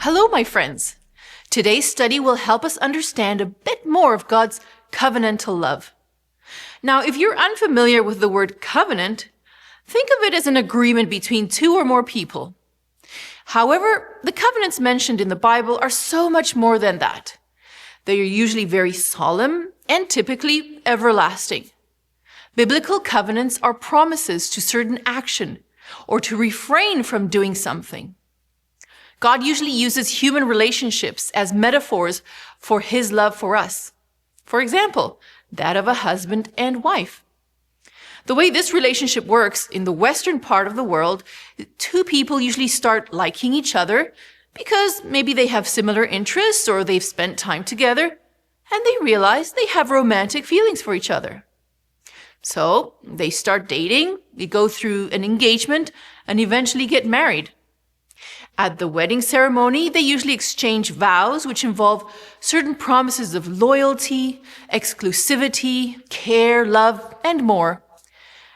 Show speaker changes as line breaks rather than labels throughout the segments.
Hello, my friends. Today's study will help us understand a bit more of God's covenantal love. Now, if you're unfamiliar with the word covenant, think of it as an agreement between two or more people. However, the covenants mentioned in the Bible are so much more than that. They are usually very solemn and typically everlasting. Biblical covenants are promises to certain action or to refrain from doing something. God usually uses human relationships as metaphors for his love for us. For example, that of a husband and wife. The way this relationship works in the Western part of the world, two people usually start liking each other because maybe they have similar interests or they've spent time together and they realize they have romantic feelings for each other. So they start dating, they go through an engagement and eventually get married. At the wedding ceremony, they usually exchange vows which involve certain promises of loyalty, exclusivity, care, love, and more.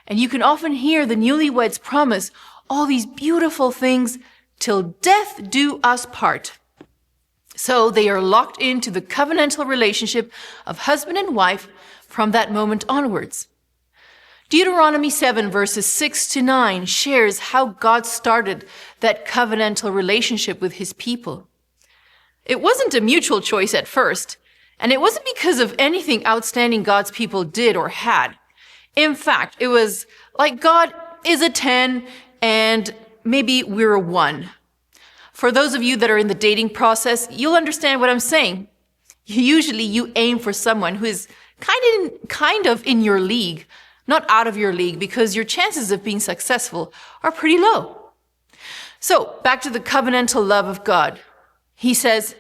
And you can often hear the newlyweds promise all these beautiful things till death do us part. So they are locked into the covenantal relationship of husband and wife from that moment onwards. Deuteronomy 7 verses 6 to 9 shares how God started that covenantal relationship with his people. It wasn't a mutual choice at first, and it wasn't because of anything outstanding God's people did or had. In fact, it was like God is a 10 and maybe we're a 1. For those of you that are in the dating process, you'll understand what I'm saying. Usually you aim for someone who is kind of in your league, not out of your league, because your chances of being successful are pretty low. So, back to the covenantal love of God. He says,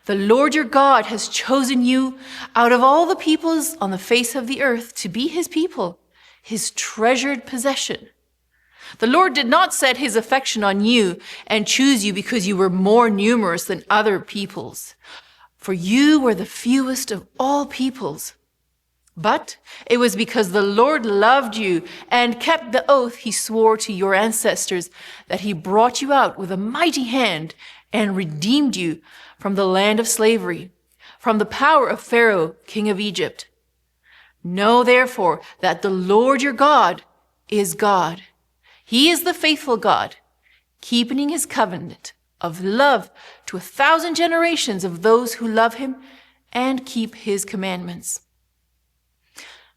"The Lord your God has chosen you out of all the peoples on the face of the earth to be his people, his treasured possession." The Lord did not set his affection on you and choose you because you were more numerous than other peoples, for you were the fewest of all peoples. But it was because the Lord loved you and kept the oath he swore to your ancestors that he brought you out with a mighty hand and redeemed you from the land of slavery, from the power of Pharaoh, king of Egypt. Know therefore that the Lord your God is God. He is the faithful God, keeping his covenant of love to 1,000 generations of those who love him and keep his commandments.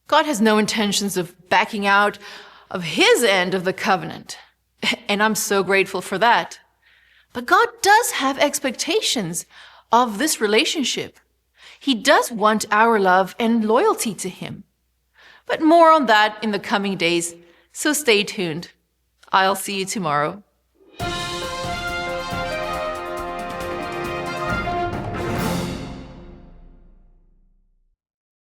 God has no intentions of backing out of his end of the covenant, and I'm so grateful for that. But God does have expectations of this relationship. He does want our love and loyalty to him. But more on that in the coming days, so stay tuned. I'll see you tomorrow.